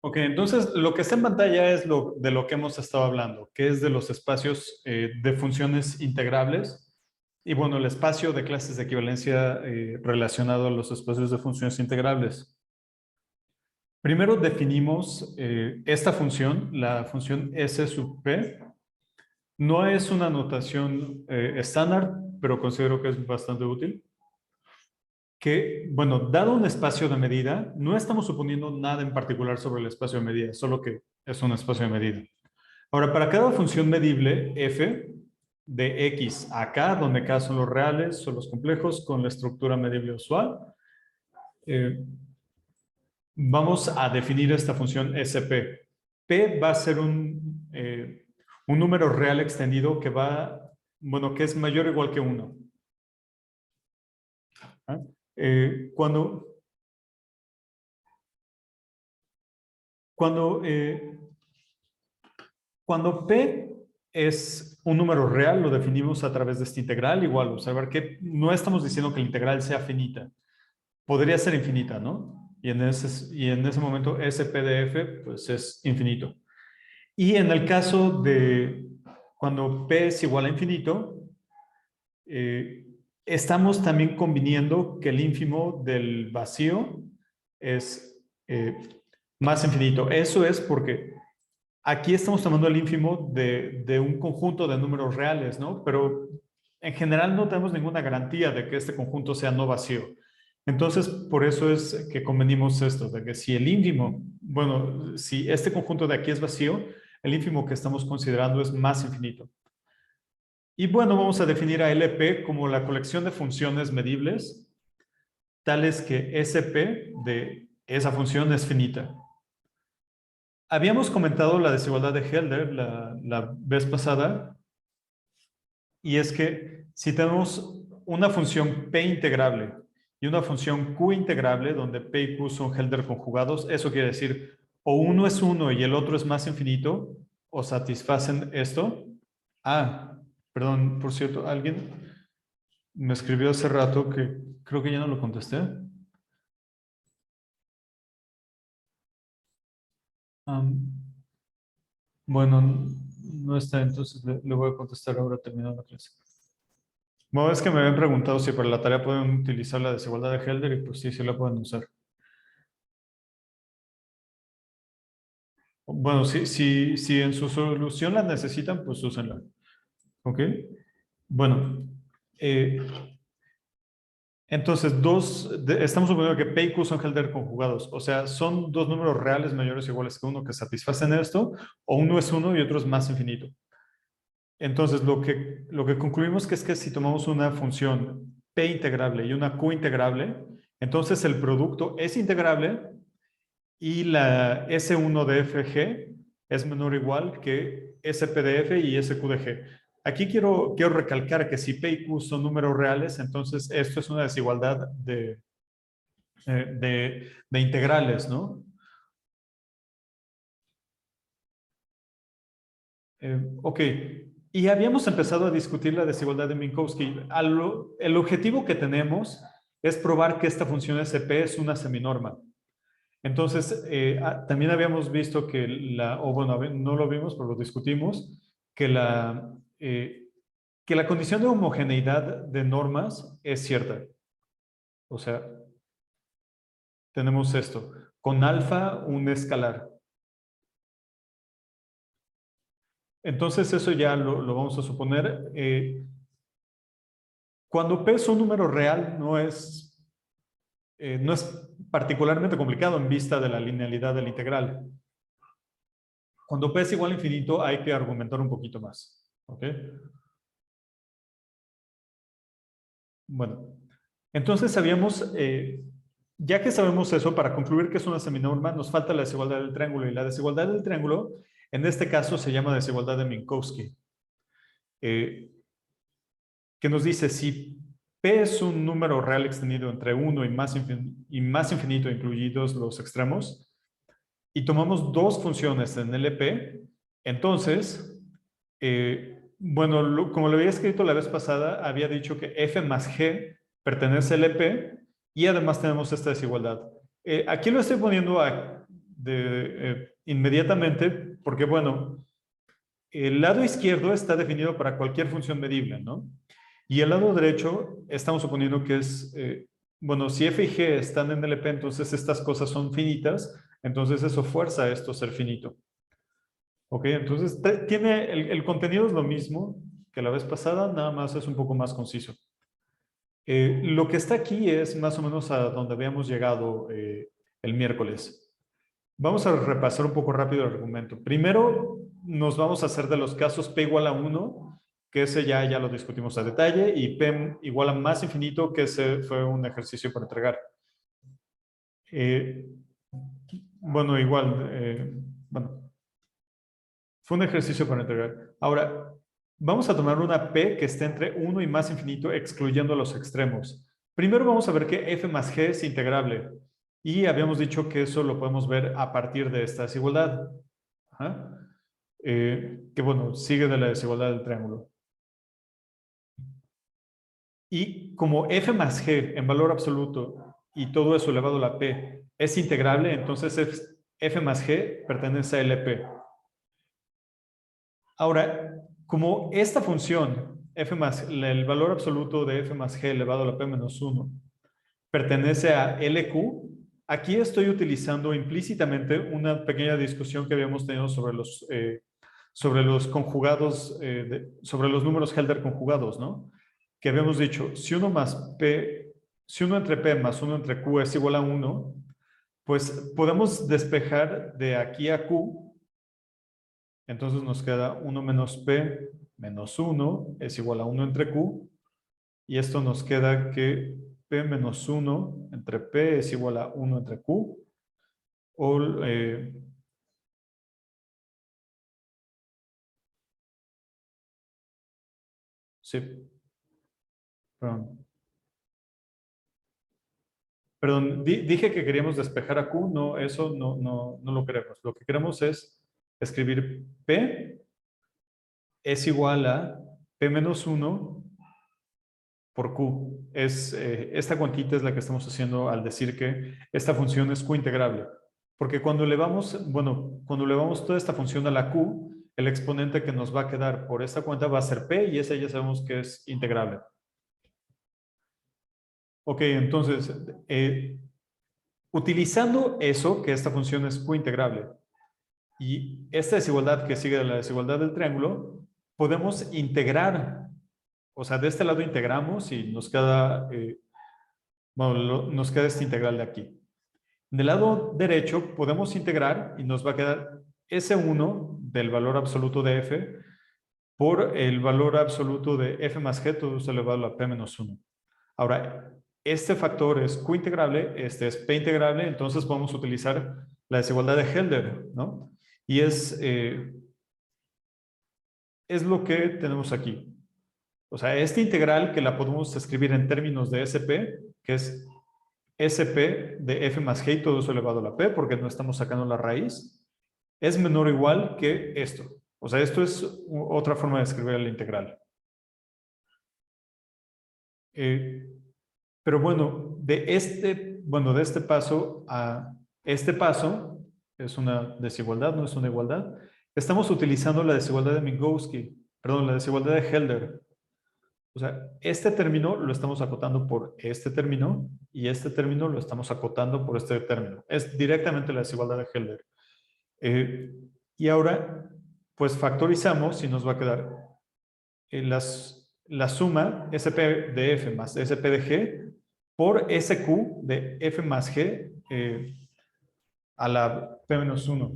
Ok, entonces lo que está en pantalla es de lo que hemos estado hablando, que es de los espacios de funciones integrables. Y bueno, el espacio de clases de equivalencia relacionado a los espacios de funciones integrables. Primero definimos esta función, la función S sub P. No es una notación estándar, pero considero que es bastante útil. Que, bueno, dado un espacio de medida, no estamos suponiendo nada en particular sobre el espacio de medida, solo que es un espacio de medida. Ahora, para cada función medible, f de x a k, donde k son los reales, son los complejos, con la estructura medible usual, vamos a definir esta función sp. P va a ser un número real extendido que bueno, que es mayor o igual que 1. ¿Ah? Cuando Cuando, cuando P es un número real, lo definimos a través de esta integral. Igual, observar que no estamos diciendo que la integral sea finita. Podría ser infinita, ¿no? Y en ese momento ese P de F pues es infinito. Y en el caso de cuando P es igual a infinito, estamos también conviniendo que el ínfimo del vacío es más infinito. Eso es porque aquí estamos tomando el ínfimo de un conjunto de números reales, ¿no? Pero en general no tenemos ninguna garantía de que este conjunto sea no vacío. Entonces, por eso es que convenimos esto, de que si el ínfimo, bueno, si este conjunto de aquí es vacío, el ínfimo que estamos considerando es más infinito. Y bueno, vamos a definir a LP como la colección de funciones medibles, tales que SP de esa función es finita. Habíamos comentado la desigualdad de Helder la vez pasada, y es que si tenemos una función P integrable y una función Q integrable, donde P y Q son Helder conjugados, eso quiere decir o uno es 1 y el otro es más infinito, o satisfacen esto. Ah, perdón, por cierto, alguien me escribió hace rato que creo que ya no lo contesté. Bueno, no está, entonces le voy a contestar ahora terminando la clase. Bueno, es que me habían preguntado si para la tarea pueden utilizar la desigualdad de Helder y pues sí, sí la pueden usar. Bueno, si en su solución la necesitan, pues úsenla. ¿Ok? Bueno, eh, entonces estamos suponiendo que P y Q son Helder conjugados. O sea, son dos números reales mayores o iguales que uno que satisfacen esto, o uno es uno y otro es más infinito. Entonces, lo que concluimos que es que si tomamos una función P integrable y una Q integrable, entonces el producto es integrable y la S1 de FG es menor o igual que SP de F y SQ de G. Aquí quiero recalcar que si P y Q son números reales, entonces esto es una desigualdad de integrales, ¿no? Ok, y habíamos empezado a discutir la desigualdad de Minkowski. El objetivo que tenemos es probar que esta función SP es una seminorma. Entonces, también habíamos visto que o bueno, no lo vimos, pero lo discutimos, que la condición de homogeneidad de normas es cierta. O sea, tenemos esto, con alfa un escalar. Entonces, eso ya lo vamos a suponer. Cuando P es un número real, no es particularmente complicado en vista de la linealidad del integral. Cuando P es igual a infinito, hay que argumentar un poquito más. ¿Ok? Bueno, entonces ya que sabemos eso, para concluir que es una seminorma, nos falta la desigualdad del triángulo. Y la desigualdad del triángulo, en este caso, se llama desigualdad de Minkowski. Eh, que nos dice si P es un número real extendido entre 1 y más infinito, incluidos los extremos, y tomamos dos funciones en LP, entonces, bueno, como lo había escrito la vez pasada, había dicho que F más G pertenece a LP y además tenemos esta desigualdad. Aquí lo estoy poniendo inmediatamente, porque bueno, el lado izquierdo está definido para cualquier función medible, ¿no? Y el lado derecho estamos suponiendo que es, bueno, si f y g están en LP, entonces estas cosas son finitas, entonces eso fuerza a esto a ser finito. Ok, entonces tiene, el contenido es lo mismo que la vez pasada, nada más es un poco más conciso. Lo que está aquí es más o menos a donde habíamos llegado el miércoles. Vamos a repasar un poco rápido el argumento. Primero, nos vamos a hacer de los casos p igual a 1, que ese ya lo discutimos a detalle, y p igual a más infinito, que ese fue un ejercicio para entregar. Bueno, igual, bueno, fue un ejercicio para entregar. Ahora, vamos a tomar una p que esté entre 1 y más infinito, excluyendo los extremos. Primero vamos a ver que f más g es integrable. Y habíamos dicho que eso lo podemos ver a partir de esta desigualdad. Ajá. Que bueno, sigue de la desigualdad del triángulo. Y como f más g en valor absoluto y todo eso elevado a la p es integrable, entonces f más g pertenece a LP. Ahora, como esta función, el valor absoluto de f más g elevado a la p menos 1, pertenece a LQ, aquí estoy utilizando implícitamente una pequeña discusión que habíamos tenido sobre los conjugados, sobre los números Helder conjugados, ¿no? Que habíamos dicho, si uno entre P más uno entre Q es igual a 1, pues podemos despejar de aquí a Q. Entonces nos queda 1 menos P menos 1 es igual a 1 entre Q. Y esto nos queda que P menos 1 entre P es igual a 1 entre Q. O, sí, perdón. Perdón, dije que queríamos despejar a Q. No, eso no lo queremos. Lo que queremos es escribir P es igual a P menos 1 por Q. Esta cuantita es la que estamos haciendo al decir que esta función es Q integrable. Porque cuando elevamos, bueno, cuando elevamos toda esta función a la Q, el exponente que nos va a quedar por esta cuenta va a ser P y esa ya sabemos que es integrable. Ok, entonces, utilizando eso, que esta función es Q integrable, y esta desigualdad que sigue de la desigualdad del triángulo, podemos integrar, o sea, de este lado integramos y nos queda, bueno, nos queda este integral de aquí. Del lado derecho podemos integrar y nos va a quedar S1 del valor absoluto de f por el valor absoluto de f más g, todo eso elevado a p menos 1. Ahora, este factor es q integrable, este es p integrable, entonces podemos utilizar la desigualdad de Helder, ¿no? Y es lo que tenemos aquí. O sea, este integral que la podemos escribir en términos de SP, que es SP de f más g y todo eso elevado a la p, porque no estamos sacando la raíz, es menor o igual que esto. O sea, esto es otra forma de escribir el integral. Pero bueno, de este paso a este paso, es una desigualdad, no es una igualdad, estamos utilizando la desigualdad de Minkowski, perdón, la desigualdad de Helder. O sea, este término lo estamos acotando por este término y este término lo estamos acotando por este término. Es directamente la desigualdad de Helder. Y ahora, pues factorizamos y nos va a quedar la suma SP de F más SP de G por SQ de F más G a la P menos 1.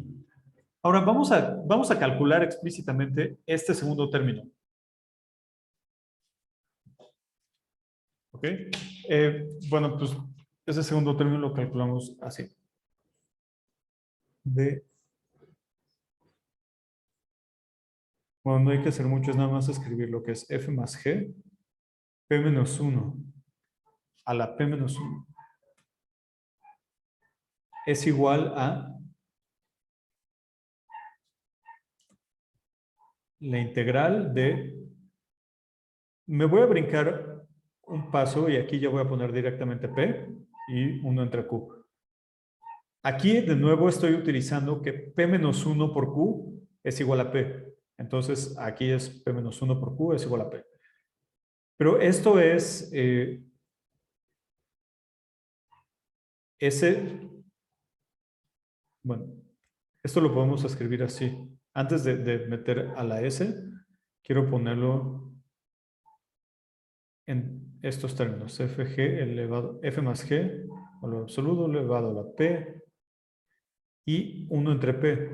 Ahora vamos a calcular explícitamente este segundo término. ¿Ok? Bueno, pues ese segundo término lo calculamos así. Bueno, no hay que hacer mucho, es nada más escribir lo que es F más G, P menos 1 a la P menos 1 es igual a la integral de... Me voy a brincar un paso y aquí ya voy a poner directamente P y 1 entre Q. Aquí de nuevo estoy utilizando que P menos 1 por Q es igual a P. Entonces aquí es P menos 1 por Q es igual a P. Pero esto es S, bueno, esto lo podemos escribir así. Antes de meter a la S, quiero ponerlo en estos términos. Fg elevado, F más G, valor absoluto, elevado a la P, y 1 entre P.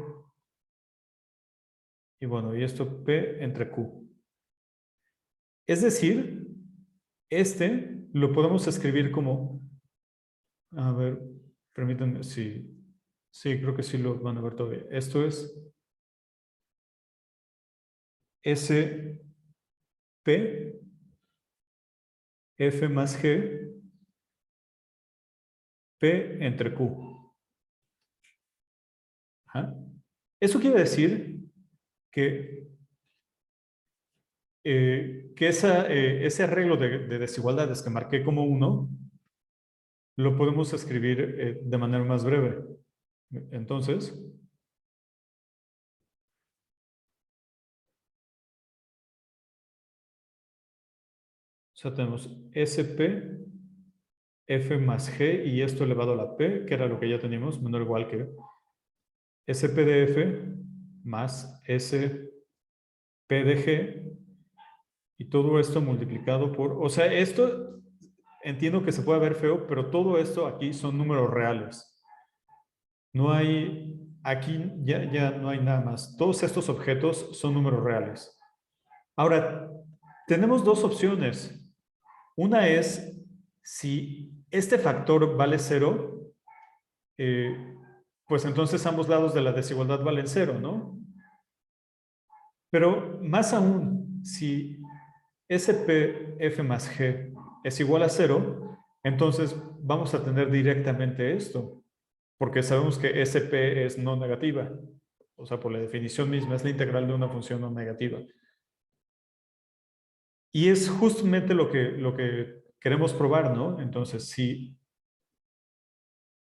Y bueno, y esto P entre Q. Es decir, este lo podemos escribir como, a ver, permítanme, sí, creo que sí lo van a ver todavía. Esto es SP F más G P entre Q. Ajá. Eso quiere decir que ese arreglo de desigualdades que marqué como 1 lo podemos escribir de manera más breve. Entonces, o sea, tenemos SP F más G y esto elevado a la P, que era lo que ya teníamos, menor o igual que SP de F más SP de G, y todo esto multiplicado por, o sea, esto entiendo que se puede ver feo, pero todo esto aquí son números reales. No hay, aquí ya no hay nada más. Todos estos objetos son números reales. Ahora, tenemos dos opciones. Una es, si este factor vale 0, pues entonces ambos lados de la desigualdad valen 0, ¿no? Pero más aún, si SPF más G es igual a 0, entonces vamos a tener directamente esto, porque sabemos que SP es no negativa. O sea, por la definición misma, es la integral de una función no negativa. Y es justamente lo que queremos probar, ¿no? Entonces, si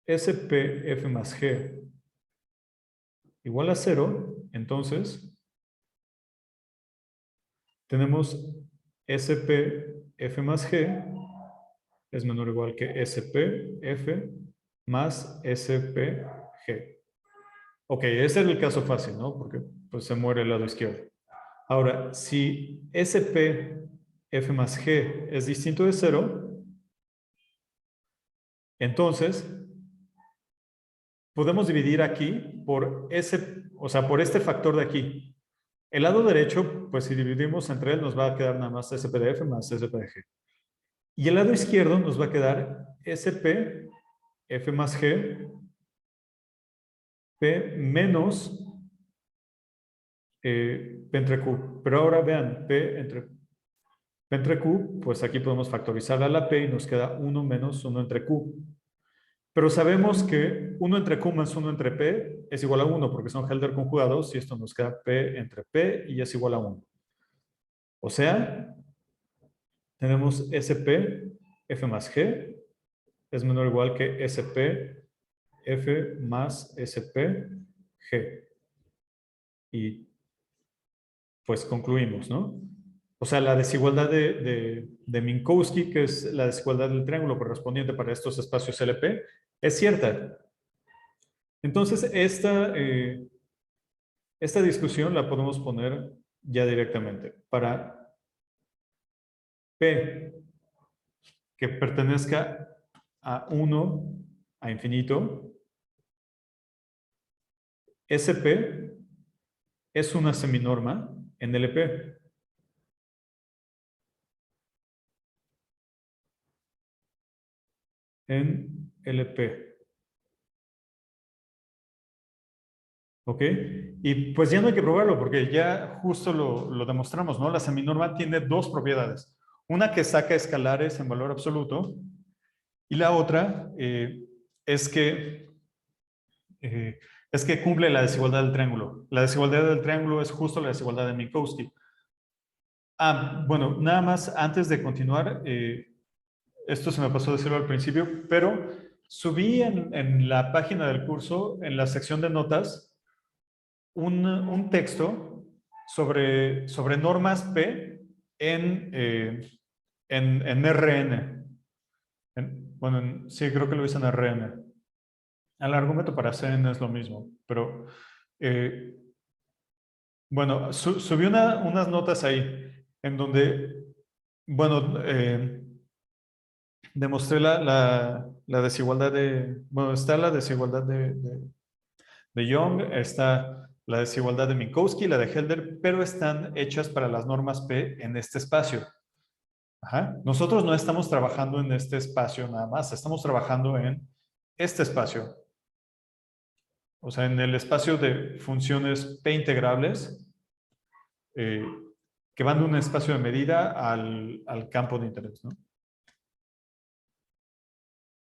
SPF más G igual a 0, entonces tenemos SPF más G es menor o igual que SPF más SPG. Ok, ese es el caso fácil, ¿no? Porque pues se muere el lado izquierdo. Ahora, si SPF más G es distinto de 0, entonces podemos dividir aquí por o sea, por este factor de aquí. El lado derecho, pues si dividimos entre él, nos va a quedar nada más SPDF más SPG. Y el lado izquierdo nos va a quedar SPF más G, P menos P entre Q. Pero ahora vean, P entre Q, pues aquí podemos factorizar a la P y nos queda 1 menos 1 entre Q. Pero sabemos que 1 entre Q más 1 entre P es igual a 1 porque son Helder conjugados y esto nos queda P entre P y es igual a 1. O sea, tenemos SP F más G es menor o igual que SP F más SP G. Y pues concluimos, ¿no? O sea, la desigualdad de Minkowski, que es la desigualdad del triángulo correspondiente para estos espacios LP, es cierta. Entonces, esta discusión la podemos poner ya directamente. Para P que pertenezca a 1, a infinito, SP es una seminorma en LP. En LP. ¿Ok? Y pues ya no hay que probarlo porque ya justo lo demostramos, ¿no? La seminorma tiene dos propiedades. Una que saca escalares en valor absoluto y la otra eh, es que cumple la desigualdad del triángulo. La desigualdad del triángulo es justo la desigualdad de Minkowski. Ah, bueno, nada más antes de continuar, esto se me pasó a decirlo al principio, pero subí en la página del curso, en la sección de notas, un texto sobre normas P en RN. Bueno, sí, creo que lo hice en RN. El argumento para CN es lo mismo, pero bueno, subí unas notas ahí en donde, bueno, demostré la desigualdad bueno, está la desigualdad de Young, está la desigualdad de Minkowski, la de Helder, pero están hechas para las normas P en este espacio. Ajá. Nosotros no estamos trabajando en este espacio nada más, estamos trabajando en este espacio. O sea, en el espacio de funciones P integrables eh, que van de un espacio de medida al campo de interés, ¿no?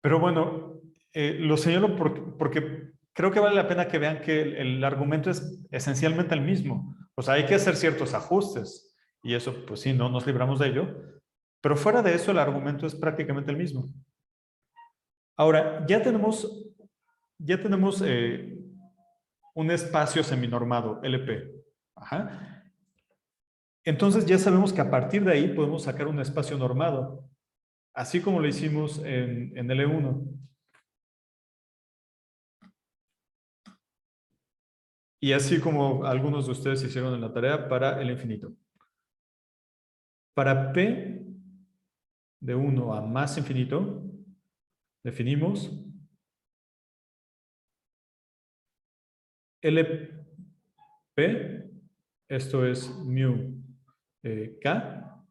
Pero bueno, lo señalo porque creo que vale la pena que vean que el argumento es esencialmente el mismo. O sea, hay que hacer ciertos ajustes y eso, pues sí, no nos libramos de ello. Pero fuera de eso, el argumento es prácticamente el mismo. Ahora, ya tenemos un espacio seminormado, LP. Ajá. Entonces ya sabemos que a partir de ahí podemos sacar un espacio normado, así como lo hicimos en L1. Y así como algunos de ustedes hicieron en la tarea para el infinito. Para P de 1 a más infinito, definimos LP, esto es mu K,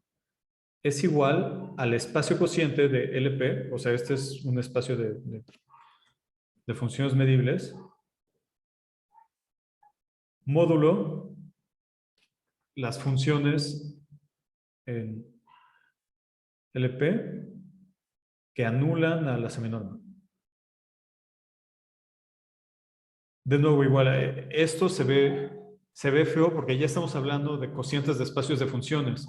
es igual al espacio cociente de LP, o sea, este es un espacio de funciones medibles, módulo las funciones en LP que anulan a la seminorma. De nuevo, igual, esto se ve feo porque ya estamos hablando de cocientes de espacios de funciones.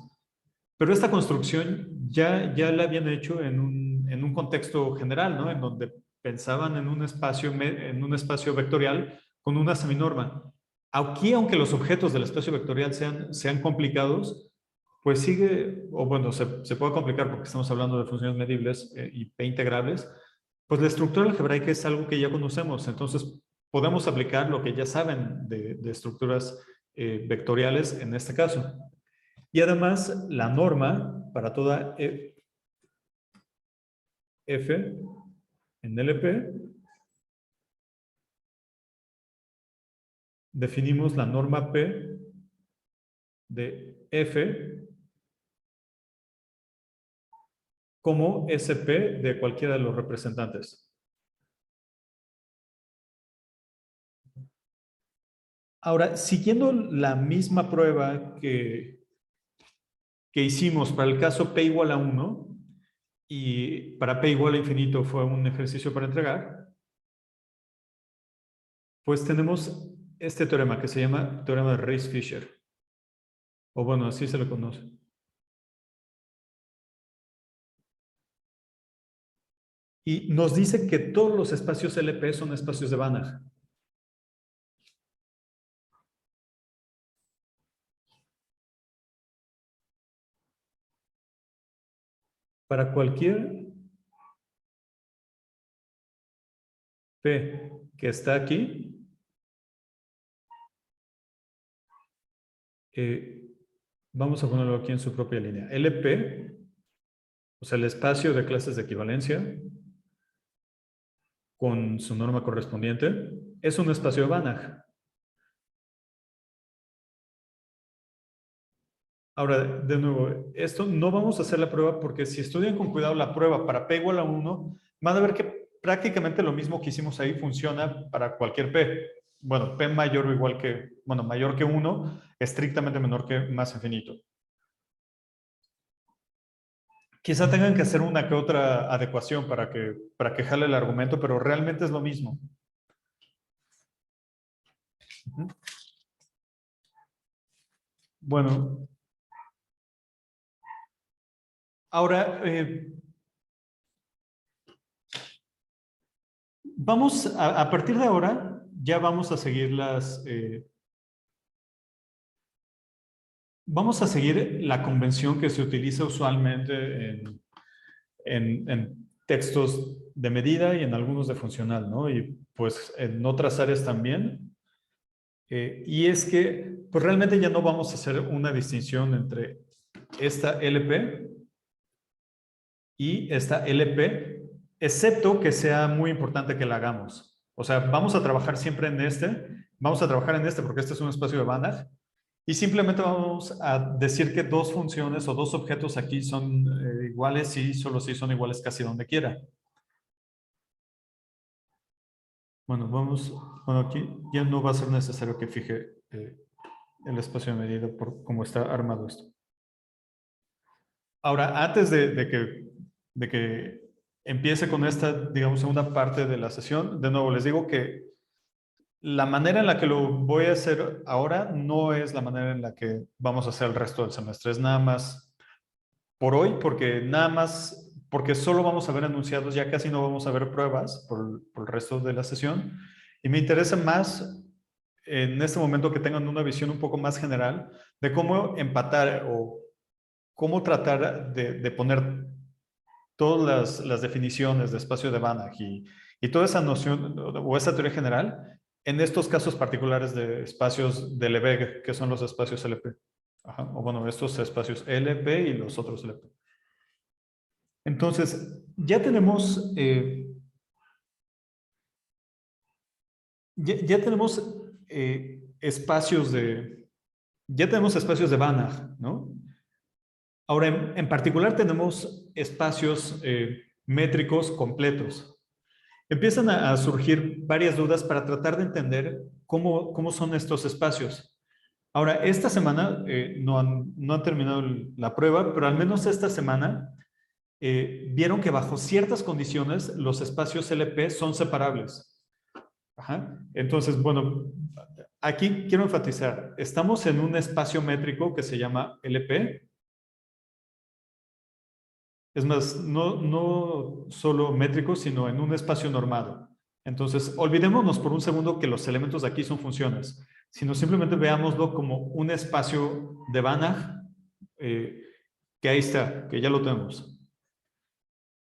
Pero esta construcción ya la habían hecho en un contexto general, ¿no? En donde pensaban en un espacio vectorial con una seminorma. Aquí, aunque los objetos del espacio vectorial sean complicados, pues sigue, o bueno, se puede complicar porque estamos hablando de funciones medibles y P integrables, pues la estructura algebraica es algo que ya conocemos, entonces podemos aplicar lo que ya saben de estructuras vectoriales en este caso. Y además, la norma para toda F en LP, definimos la norma P de F como SP de cualquiera de los representantes. Ahora, siguiendo la misma prueba que hicimos para el caso P igual a 1 y para P igual a infinito fue un ejercicio para entregar, pues tenemos este teorema que se llama teorema de Rice-Fisher. O bueno, así se lo conoce. Y nos dice que todos los espacios LP son espacios de Banach. Para cualquier P que está aquí, vamos a ponerlo aquí en su propia línea. LP, o sea, el espacio de clases de equivalencia con su norma correspondiente, es un espacio de Banach. Ahora, de nuevo, esto no vamos a hacer la prueba porque si estudian con cuidado la prueba para P igual a 1, van a ver que prácticamente lo mismo que hicimos ahí funciona para cualquier P. Bueno, P mayor o igual que, bueno, mayor que 1, estrictamente menor que más infinito. Quizá tengan que hacer una que otra adecuación para que jale el argumento, pero realmente es lo mismo. Bueno, ahora, Vamos, a partir de ahora, ya vamos a seguir vamos a seguir la convención que se utiliza usualmente en textos de medida y en algunos de funcional, ¿no? Y pues en otras áreas también. Y es que, pues realmente ya no vamos a hacer una distinción entre esta LP y esta LP, excepto que sea muy importante que la hagamos. O sea, vamos a trabajar siempre en vamos a trabajar en este porque este es un espacio de Banach, y simplemente vamos a decir que dos funciones o dos objetos aquí son iguales y solo si son iguales casi donde quiera. Bueno, bueno, aquí ya no va a ser necesario que fije el espacio de medida por cómo está armado esto. Ahora, antes de que empiece con esta, digamos, segunda parte de la sesión, de nuevo les digo que la manera en la que lo voy a hacer ahora no es la manera en la que vamos a hacer el resto del semestre. Es nada más por hoy, porque solo vamos a ver enunciados, ya casi no vamos a ver pruebas por el resto de la sesión. Y me interesa más en este momento que tengan una visión un poco más general de cómo empatar o cómo tratar de poner todas las definiciones de espacio de Banach y toda esa noción o esa teoría general en estos casos particulares de espacios de Lebesgue, que son los espacios LP. Ajá, o bueno, estos espacios LP y los otros LP. Entonces, ya tenemos, ya tenemos ya tenemos espacios de Banach, ¿no? Ahora, en particular tenemos espacios métricos completos. Empiezan a surgir varias dudas para tratar de entender cómo son estos espacios. Ahora, esta semana no han terminado la prueba, pero al menos esta semana vieron que bajo ciertas condiciones los espacios LP son separables. Ajá. Entonces, bueno, aquí quiero enfatizar, estamos en un espacio métrico que se llama LP. Es más, no solo métrico, sino en un espacio normado. Entonces, olvidémonos por un segundo que los elementos de aquí son funciones, sino simplemente veámoslo como un espacio de Banach, que ahí está, que ya lo tenemos.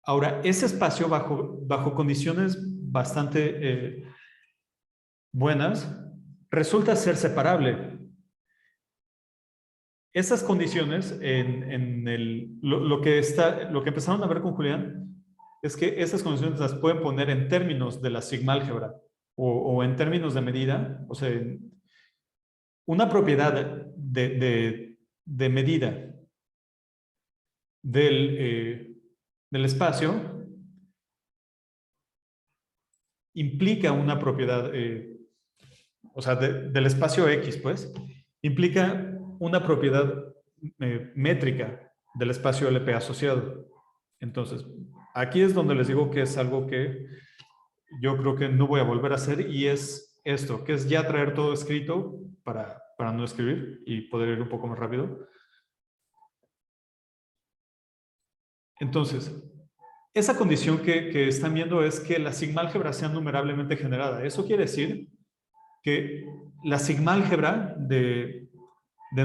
Ahora, ese espacio bajo condiciones bastante buenas, resulta ser separable. Esas condiciones, lo que empezaron a ver con Julián, es que esas condiciones las pueden poner en términos de la sigma álgebra o en términos de medida, o sea, una propiedad de medida del espacio implica una propiedad, o sea, del espacio X, pues, implica una propiedad métrica del espacio LP asociado. Entonces, aquí es donde les digo que es algo que yo creo que no voy a volver a hacer y es esto, que es ya traer todo escrito para no escribir y poder ir un poco más rápido. Entonces, esa condición que están viendo es que la sigma álgebra sea numerablemente generada. Eso quiere decir que la sigma álgebra de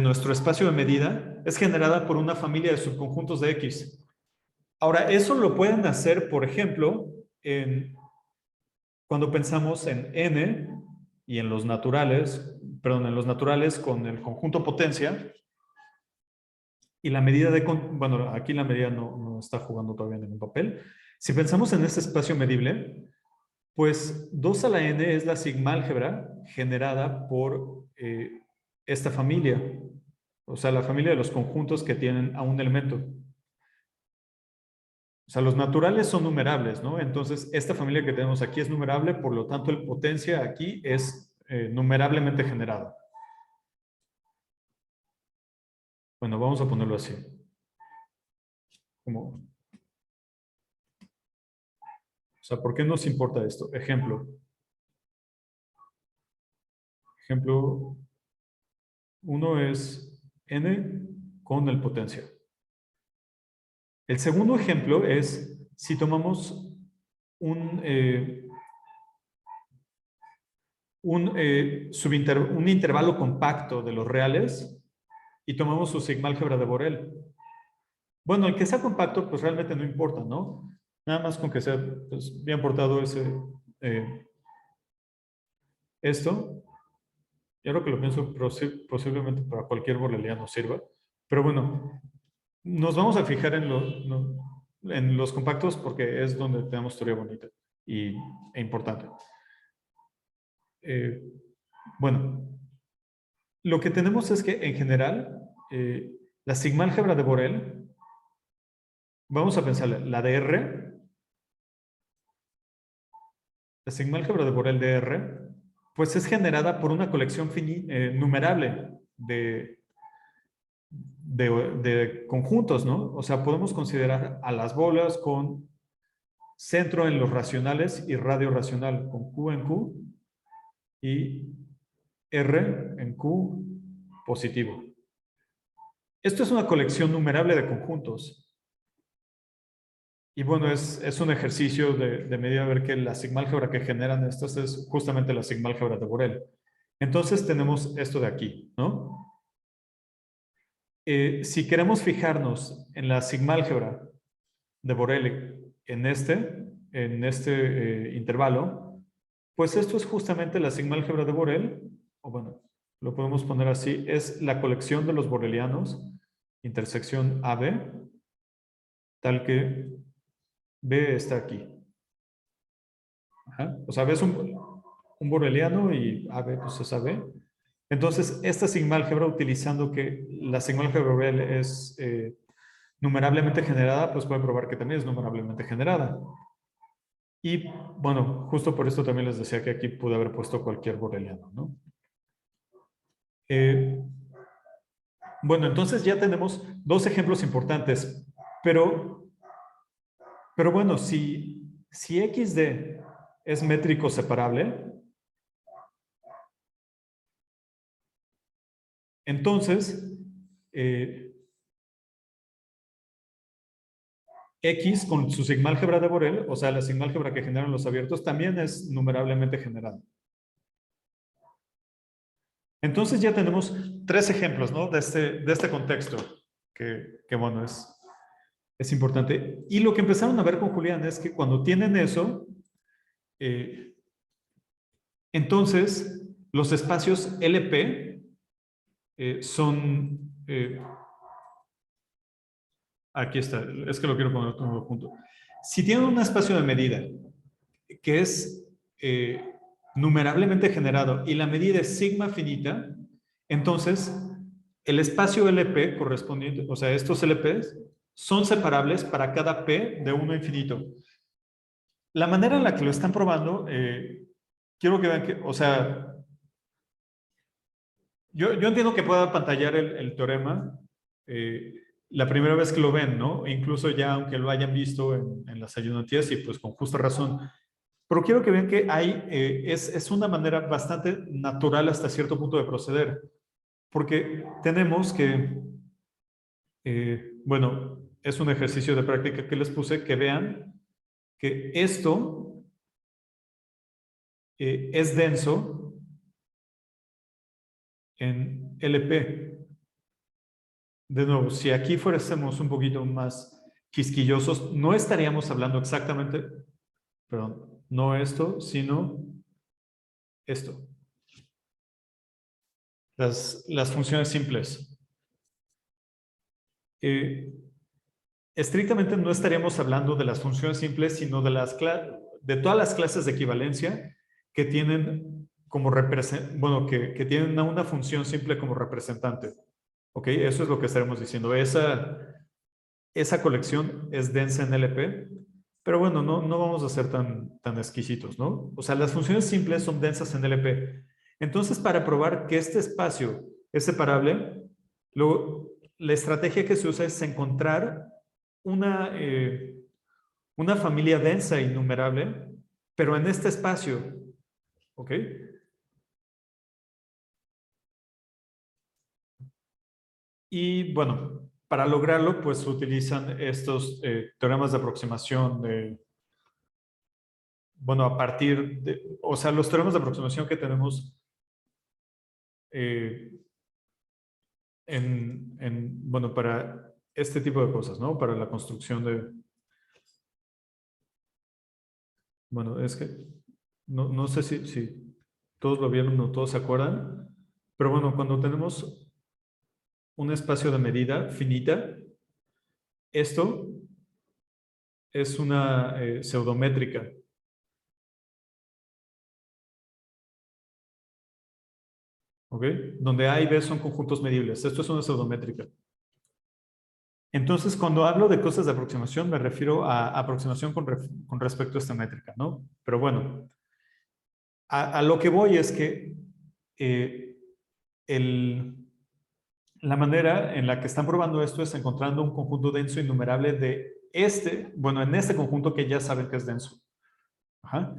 nuestro espacio de medida es generada por una familia de subconjuntos de X. Ahora, eso lo pueden hacer, por ejemplo, cuando pensamos en n y en los naturales, perdón, en los naturales con el conjunto potencia y la medida bueno, aquí la medida no está jugando todavía ningún papel. Si pensamos en este espacio medible, pues 2 a la n es la sigma álgebra generada por esta familia, o sea, la familia de los conjuntos que tienen a un elemento. O sea, los naturales son numerables, ¿no? Entonces, esta familia que tenemos aquí es numerable, por lo tanto, el potencia aquí es numerablemente generado. Bueno, vamos a ponerlo así. O sea, ¿por qué nos importa esto? Ejemplo. Ejemplo 1 es n con el potencia. El segundo ejemplo es si tomamos un un intervalo compacto de los reales y tomamos su sigma álgebra de Borel. Bueno, el que sea compacto, pues realmente no importa, ¿no? Nada más con que sea pues, bien portado esto. Yo creo que lo pienso posiblemente para cualquier borreliano sirva. Pero bueno, nos vamos a fijar en los compactos porque es donde tenemos teoría bonita e importante. Bueno, lo que tenemos es que en general, la sigma álgebra de Borel, vamos a pensar la de R, la sigma álgebra de Borel de R, pues es generada por una colección numerable de conjuntos, ¿no? O sea, podemos considerar a las bolas con centro en los racionales y radio racional, con Q en Q y R en Q positivo. Esto es una colección numerable de conjuntos. Y bueno, es un ejercicio de medida a ver que la sigma álgebra que generan estas es justamente la sigma álgebra de Borel. Entonces tenemos esto de aquí, ¿no? Si queremos fijarnos en la sigma álgebra de Borel en este intervalo, pues esto es justamente la sigma álgebra de Borel, o bueno, lo podemos poner así, es la colección de los borelianos, intersección AB, tal que B está aquí. Ajá. O sea, B es un boreliano y AB pues es AB. Entonces, esta sigma álgebra, utilizando que la sigma álgebra Borel es numerablemente generada, pues puede probar que también es numerablemente generada. Y bueno, justo por esto también les decía que aquí pude haber puesto cualquier boreliano, ¿no? Bueno, entonces ya tenemos dos ejemplos importantes, pero bueno, si XD es métrico separable, entonces X con su sigma álgebra de Borel, o sea, la sigma álgebra que generan los abiertos, también es numerablemente generada. Entonces ya tenemos tres ejemplos, ¿no? De este contexto, que bueno, es importante. Y lo que empezaron a ver con Julián es que cuando tienen eso, entonces los espacios LP son... aquí está, es que lo quiero poner todo junto. Si tienen un espacio de medida que es numerablemente generado y la medida es sigma finita, entonces el espacio LP correspondiente, o sea, estos LPs son separables para cada P de 1 a infinito. La manera en la que lo están probando, quiero que vean que, o sea, yo entiendo que pueda pantallar el teorema la primera vez que lo ven, ¿no? Incluso ya aunque lo hayan visto en las ayudantías y pues con justa razón. Pero quiero que vean que es una manera bastante natural hasta cierto punto de proceder. Porque tenemos que, bueno, es un ejercicio de práctica que les puse, que vean que esto es denso en LP. De nuevo, si aquí fuésemos un poquito más quisquillosos, no estaríamos hablando exactamente, perdón, no esto, sino esto. Las funciones simples. Estrictamente no estaríamos hablando de las funciones simples, sino de todas las clases de equivalencia que tienen como bueno, que tienen una función simple como representante. ¿Ok? Eso es lo que estaremos diciendo. Esa colección es densa en LP, pero bueno, no vamos a ser tan exquisitos, ¿no? O sea, las funciones simples son densas en LP. Entonces, para probar que este espacio es separable, la estrategia que se usa es encontrar una familia densa e innumerable, pero en este espacio, ¿ok? Y bueno, para lograrlo, pues utilizan estos teoremas de aproximación bueno, a partir de, o sea, los teoremas de aproximación que tenemos bueno, para este tipo de cosas, ¿no? Para la construcción de, bueno, es que no sé si todos lo vieron o todos se acuerdan, pero bueno, cuando tenemos un espacio de medida finita, esto es una pseudométrica, ¿ok? Donde A y B son conjuntos medibles. Esto es una pseudométrica. Entonces, cuando hablo de cosas de aproximación, me refiero a aproximación con respecto a esta métrica, ¿no? Pero bueno, a lo que voy es que eh, la manera en la que están probando esto es encontrando un conjunto denso innumerable de bueno, en este conjunto que ya saben que es denso. Ajá.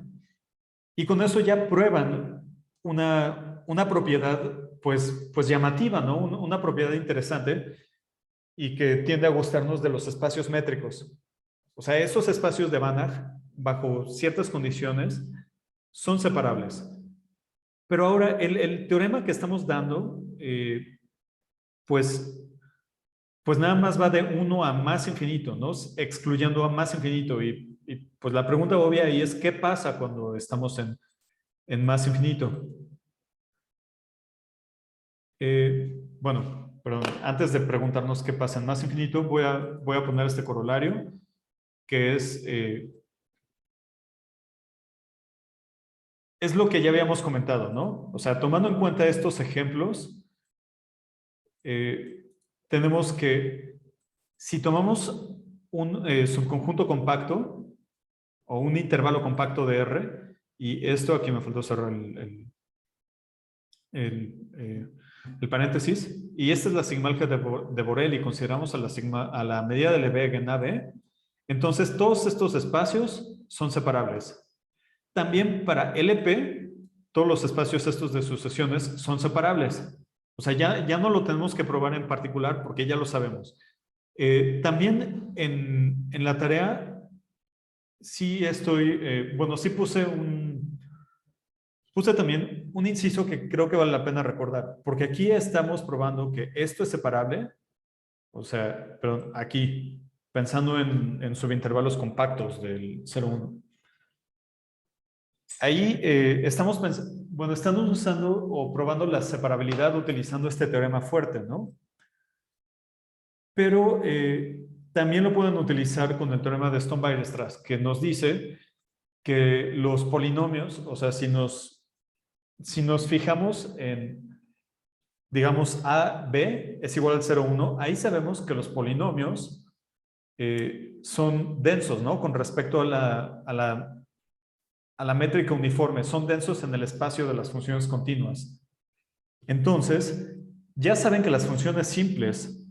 Y con eso ya prueban una propiedad, pues llamativa, ¿no? Una propiedad interesante y que tiende a gustarnos de los espacios métricos. O sea, esos espacios de Banach, bajo ciertas condiciones, son separables. Pero ahora, el teorema que estamos dando, pues, pues nada más va de 1 a más infinito, ¿no? Excluyendo a más infinito. Y pues la pregunta obvia ahí es, ¿qué pasa cuando estamos en más infinito? Bueno, perdón, antes de preguntarnos qué pasa en más infinito, voy a poner este corolario, que es lo que ya habíamos comentado, ¿no? O sea, tomando en cuenta estos ejemplos, eh, tenemos que, si tomamos un subconjunto compacto o un intervalo compacto de R, y esto aquí me faltó cerrar el, eh, el paréntesis, y esta es la sigmalgia de Borel y consideramos a la medida de Lebesgue en AB, entonces todos estos espacios son separables. También para LP, todos los espacios estos de sucesiones son separables. O sea, ya no lo tenemos que probar en particular porque ya lo sabemos. También en la tarea, sí bueno, sí puse también un inciso que creo que vale la pena recordar, porque aquí estamos probando que esto es separable, o sea, perdón, aquí, pensando en subintervalos compactos del 0,1. Ahí bueno, estamos usando o probando la separabilidad utilizando este teorema fuerte, ¿no? Pero también lo pueden utilizar con el teorema de Stone-Weierstrass, que nos dice que los polinomios, o sea, si nos fijamos en, digamos, A, B es igual al 0,1, ahí sabemos que los polinomios son densos, ¿no? Con respecto a la métrica uniforme, son densos en el espacio de las funciones continuas. Entonces, ya saben que las funciones simples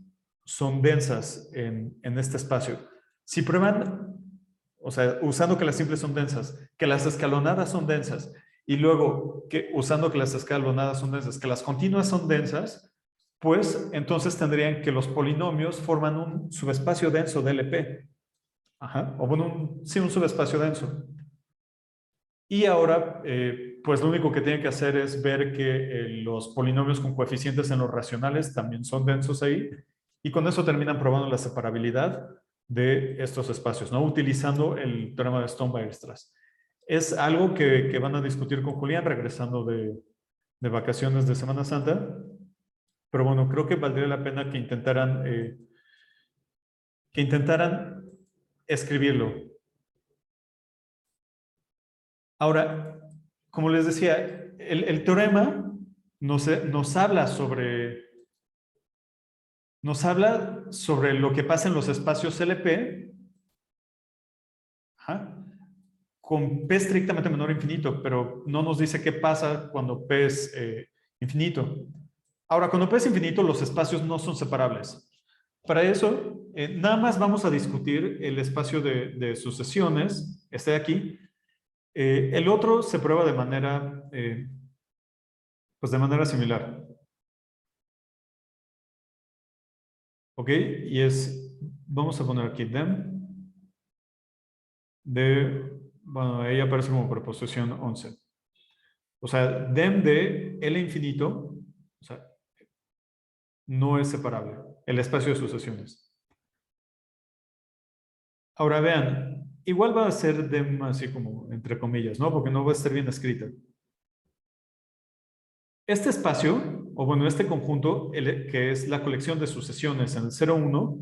son densas en este espacio. Si prueban, o sea, usando que las simples son densas, que las escalonadas son densas, y luego que usando que las escalonadas son densas, que las continuas son densas, pues entonces tendrían que los polinomios forman un subespacio denso de LP. Ajá, o bueno, sí, un subespacio denso. Y ahora, pues lo único que tienen que hacer es ver que los polinomios con coeficientes en los racionales también son densos ahí, y con eso terminan probando la separabilidad de estos espacios, ¿no? Utilizando el teorema de Stone-Weierstrass. Es algo que van a discutir con Julián regresando de vacaciones de Semana Santa, pero bueno, creo que valdría la pena que intentaran escribirlo. Ahora, como les decía, el teorema nos habla sobre lo que pasa en los espacios LP, ajá, con P estrictamente menor a infinito, pero no nos dice qué pasa cuando P es infinito. Ahora, cuando P es infinito, los espacios no son separables. Para eso, nada más vamos a discutir el espacio de sucesiones, este de aquí. El otro se prueba pues de manera similar. ¿Ok? Y vamos a poner aquí dem de bueno, ahí aparece como preposición 11. O sea, dem de L infinito, o sea, no es separable, el espacio de sucesiones. Ahora vean, igual va a ser dem así como entre comillas, ¿no? Porque no va a estar bien escrita. Este espacio, o bueno, este conjunto, que es la colección de sucesiones en el 0, 1,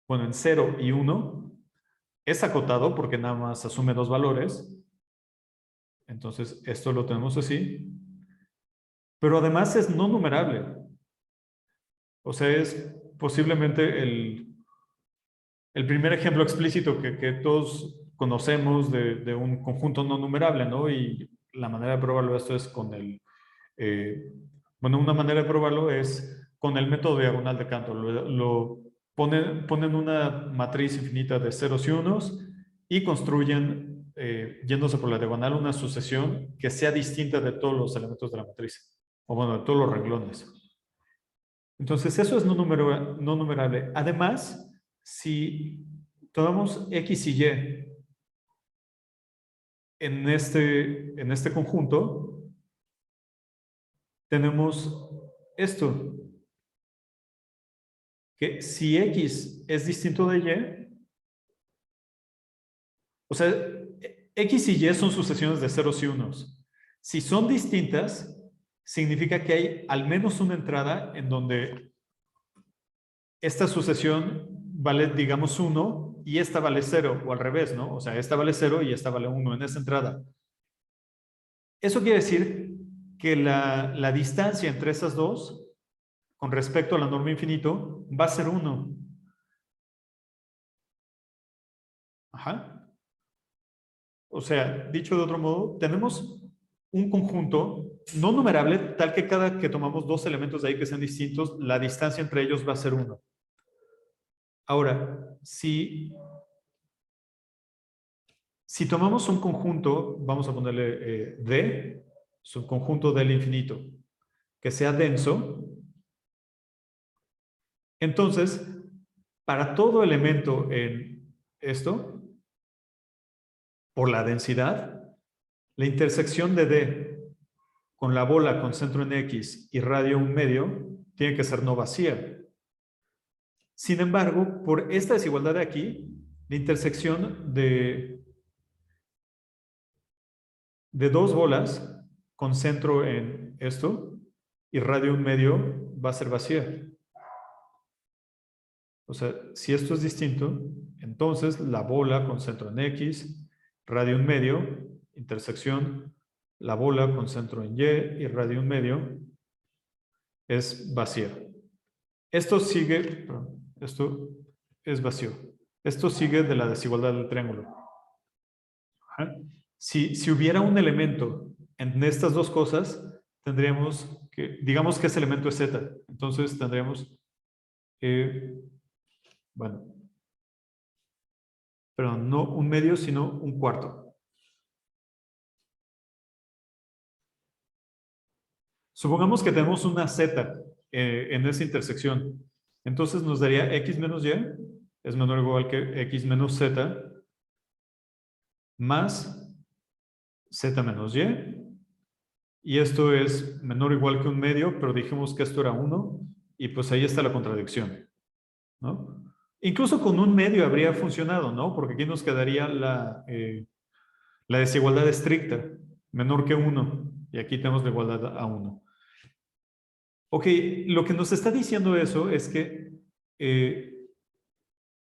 bueno, en 0 y 1, es acotado porque nada más asume dos valores. Entonces, esto lo tenemos así. Pero además es no numerable. O sea, es posiblemente el primer ejemplo explícito que todos conocemos de un conjunto no numerable, ¿no? Y la manera de probarlo esto es con bueno, una manera de probarlo es con el método diagonal de Cantor. Ponen una matriz infinita de ceros y unos y construyen, yéndose por la diagonal, una sucesión que sea distinta de todos los elementos de la matriz, o bueno, de todos los renglones. Entonces, eso es no numerable. Además, si tomamos X y Y en este conjunto, tenemos esto, que si X es distinto de Y, o sea, X y Y son sucesiones de ceros y unos. Si son distintas, significa que hay al menos una entrada en donde esta sucesión vale, digamos, 1 y esta vale 0, o al revés, ¿no? O sea, esta vale 0 y esta vale 1 en esa entrada. Eso quiere decir que la distancia entre esas dos, con respecto a la norma infinito, va a ser 1. Ajá. O sea, dicho de otro modo, tenemos un conjunto no numerable, tal que cada que tomamos dos elementos de ahí que sean distintos, la distancia entre ellos va a ser 1. Ahora, si tomamos un conjunto, vamos a ponerle D, subconjunto del infinito, que sea denso, entonces, para todo elemento en esto, por la densidad, la intersección de D con la bola con centro en X y radio 1/2 tiene que ser no vacía. Sin embargo, por esta desigualdad de aquí, la intersección de dos bolas con centro en esto y radio 1/2 va a ser vacía. O sea, si esto es distinto, entonces la bola con centro en X, radio 1/2, intersección, la bola con centro en Y y radio 1/2 es vacía. Esto sigue, perdón, esto es vacío. Esto sigue de la desigualdad del triángulo. Ajá. Si hubiera un elemento en estas dos cosas, tendríamos que, digamos que ese elemento es Z. Entonces tendríamos, bueno, perdón, no un medio, sino un cuarto. Supongamos que tenemos una Z en esa intersección. Entonces nos daría X menos Y es menor o igual que X menos Z más Z menos Y. Y esto es menor o igual que un medio, pero dijimos que esto era 1 y pues ahí está la contradicción, ¿no? Incluso con un medio habría funcionado, ¿no? Porque aquí nos quedaría la desigualdad estricta, menor que 1, y aquí tenemos la igualdad a 1. Ok, lo que nos está diciendo eso es que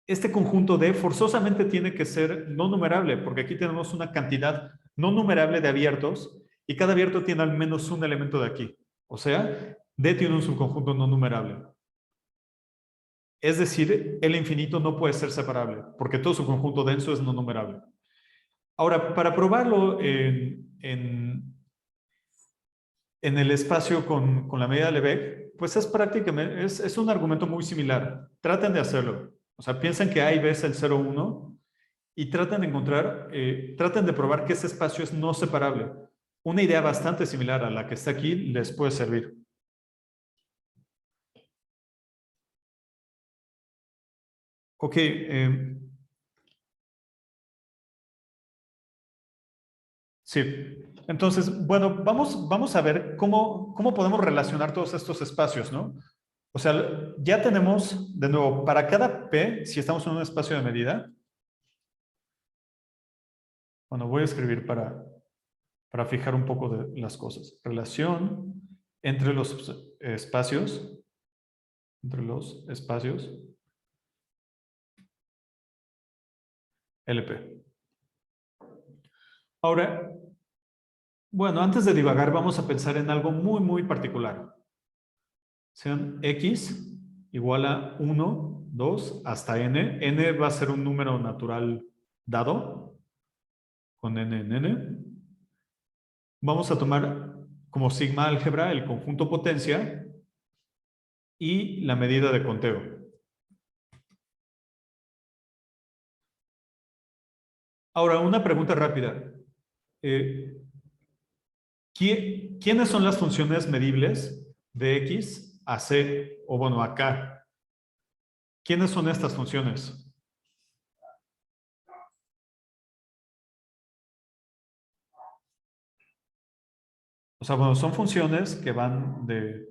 este conjunto D forzosamente tiene que ser no numerable, porque aquí tenemos una cantidad no numerable de abiertos y cada abierto tiene al menos un elemento de aquí. O sea, D tiene un subconjunto no numerable. Es decir, el infinito no puede ser separable, porque todo subconjunto denso es no numerable. Ahora, para probarlo en el espacio con la medida de Lebesgue, pues es prácticamente, es un argumento muy similar. Traten de hacerlo. O sea, piensen que A y B es el 0, 1 y traten de encontrar, traten de probar que ese espacio es no separable. Una idea bastante similar a la que está aquí les puede servir. Ok, Sí. Entonces, bueno, vamos a ver cómo podemos relacionar todos estos espacios, ¿no? O sea, ya tenemos, de nuevo, para cada P, si estamos en un espacio de medida, bueno, voy a escribir para fijar un poco de las cosas. Relación entre los espacios, LP. Ahora, bueno, antes de divagar, vamos a pensar en algo muy, muy particular. Sean X igual a 1, 2, hasta N. N va a ser un número natural dado, con N en N. Vamos a tomar como sigma álgebra el conjunto potencia y la medida de conteo. Ahora, una pregunta rápida. ¿Quiénes son las funciones medibles de X a C, o bueno, a K? ¿Quiénes son estas funciones? O sea, bueno, son funciones que van de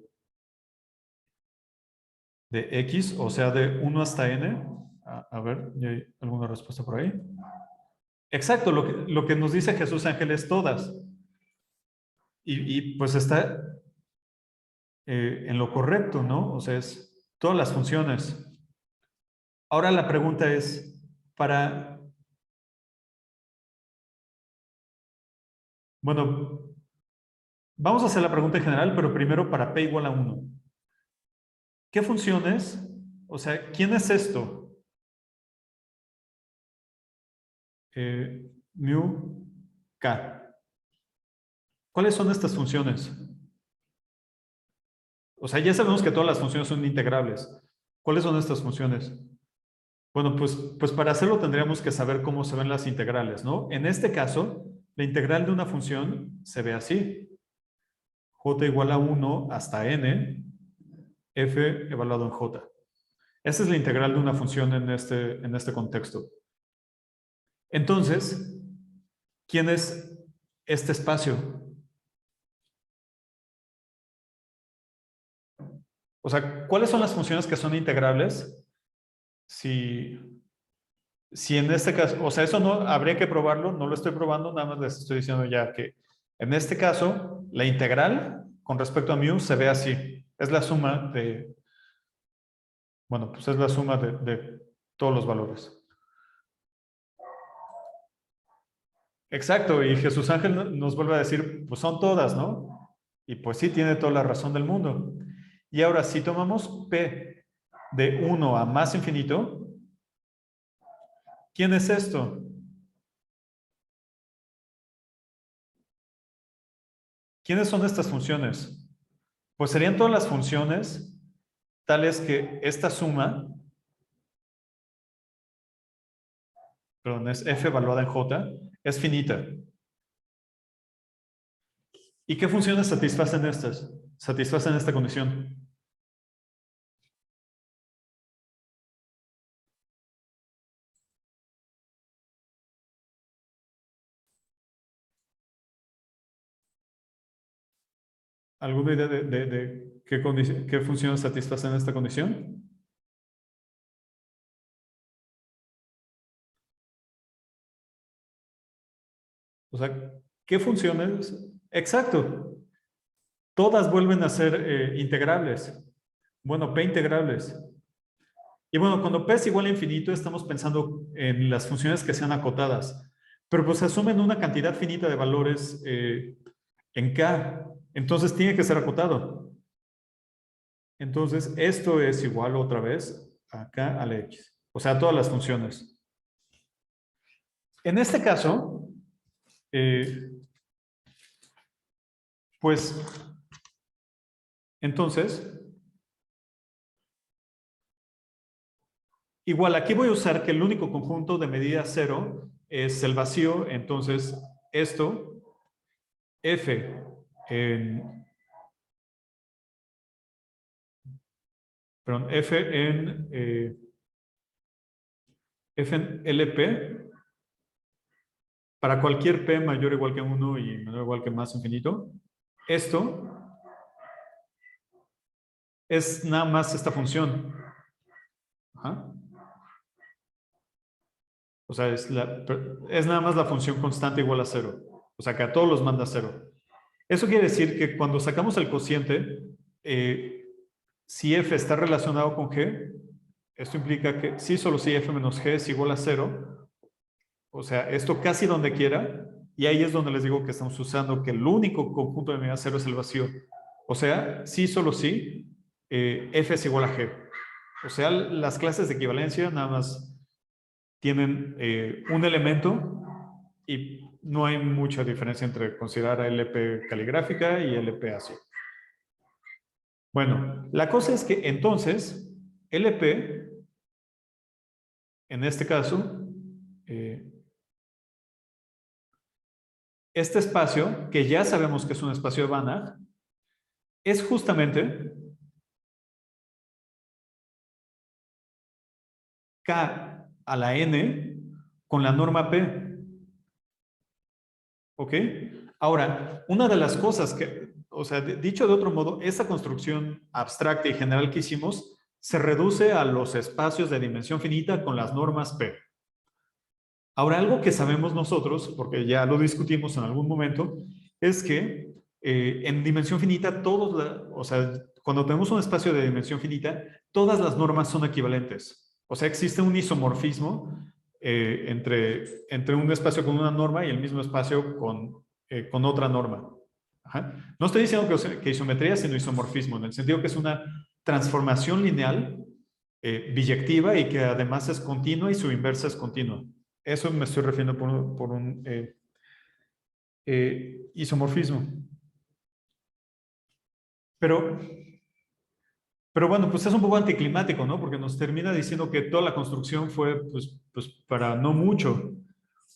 X, o sea, de 1 hasta N. A ver, ¿ya hay alguna respuesta por ahí? Exacto, lo que nos dice Jesús Ángel es todas. Pues está en lo correcto, ¿no? O sea, es todas las funciones. Ahora la pregunta es, bueno, vamos a hacer la pregunta en general, pero primero para P igual a 1. ¿Qué funciones? O sea, ¿quién es esto? Mu K. ¿Cuáles son estas funciones? O sea, ya sabemos que todas las funciones son integrables. ¿Cuáles son estas funciones? Bueno, pues para hacerlo tendríamos que saber cómo se ven las integrales, ¿no? En este caso, la integral de una función se ve así. J igual a 1 hasta n, f evaluado en j. Esa es la integral de una función en este contexto. Entonces, ¿quién es este espacio? O sea, ¿cuáles son las funciones que son integrables? Si en este caso, o sea, eso no habría que probarlo, no lo estoy probando, nada más les estoy diciendo ya que en este caso, la integral con respecto a mu se ve así. Es la suma bueno, pues es la suma de todos los valores. Exacto, y Jesús Ángel nos vuelve a decir, pues son todas, ¿no? Y pues sí, tiene toda la razón del mundo. Y ahora, si tomamos P de 1 a más infinito, ¿quién es esto? ¿Quiénes son estas funciones? Pues serían todas las funciones tales que esta suma, perdón, es f evaluada en j, es finita. ¿Y qué funciones satisfacen estas? Satisfacen esta condición. ¿Alguna idea de qué funciones satisfacen esta condición? O sea, ¿qué funciones? Exacto. Todas vuelven a ser integrables. Bueno, P integrables. Y bueno, cuando P es igual a infinito, estamos pensando en las funciones que sean acotadas. Pero pues se asumen una cantidad finita de valores en K. Entonces tiene que ser acotado. Entonces, esto es igual otra vez a K a la X. O sea, todas las funciones. En este caso, eh, pues, entonces, igual aquí voy a usar que el único conjunto de medida cero es el vacío. Entonces, esto, F en, perdón, F en LP para cualquier P mayor o igual que 1 y menor o igual que más infinito, esto es nada más esta función. Ajá. O sea, es nada más la función constante igual a 0. O sea, que a todos los manda 0. Eso quiere decir que cuando sacamos el cociente, si f está relacionado con g, esto implica que si solo si f menos g es igual a 0, o sea, esto casi donde quiera, y ahí es donde les digo que estamos usando que el único conjunto de medida 0 es el vacío. O sea, si solo si, f es igual a g. O sea, las clases de equivalencia nada más tienen un elemento y no hay mucha diferencia entre considerar a LP caligráfica y LP así. Bueno, la cosa es que entonces LP, en este caso, este espacio, que ya sabemos que es un espacio de Banach, es justamente K a la N con la norma P. ¿Ok? Ahora, una de las cosas que, o sea, dicho de otro modo, esa construcción abstracta y general que hicimos se reduce a los espacios de dimensión finita con las normas P. Ahora, algo que sabemos nosotros, porque ya lo discutimos en algún momento, es que en dimensión finita, o sea, cuando tenemos un espacio de dimensión finita, todas las normas son equivalentes. O sea, existe un isomorfismo entre un espacio con una norma y el mismo espacio con otra norma. Ajá. No estoy diciendo que isometría, sino isomorfismo, en el sentido que es una transformación lineal biyectiva y que además es continua y su inversa es continua. Eso me estoy refiriendo por un isomorfismo. Pero bueno, pues es un poco anticlimático, ¿no? Porque nos termina diciendo que toda la construcción fue pues para no mucho.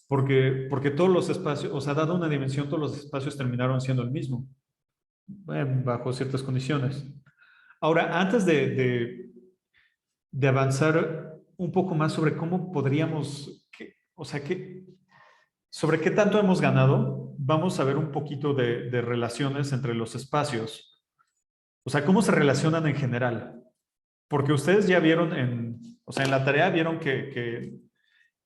Porque todos los espacios, o sea, dada una dimensión, todos los espacios terminaron siendo el mismo, bajo ciertas condiciones. Ahora, antes de avanzar un poco más sobre cómo podríamos, o sea, sobre qué tanto hemos ganado, vamos a ver un poquito de relaciones entre los espacios. O sea, cómo se relacionan en general. Porque ustedes ya vieron o sea, en la tarea vieron que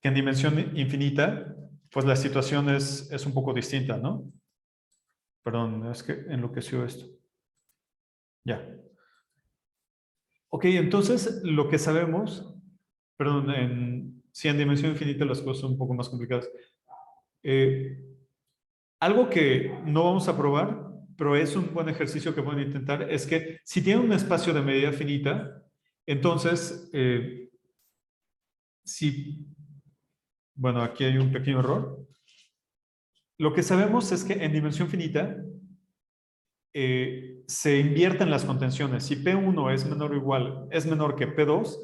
en dimensión infinita, pues la situación es un poco distinta, ¿no? Perdón, es que enloqueció esto. Ya. Ok, entonces lo que sabemos, perdón, si en dimensión infinita las cosas son un poco más complicadas. Algo que no vamos a probar, pero es un buen ejercicio que pueden intentar, es que si tienen un espacio de medida finita, entonces, bueno, aquí hay un pequeño error. Lo que sabemos es que en dimensión finita se invierten las contenciones. Si P1 es menor o igual, es menor que P2,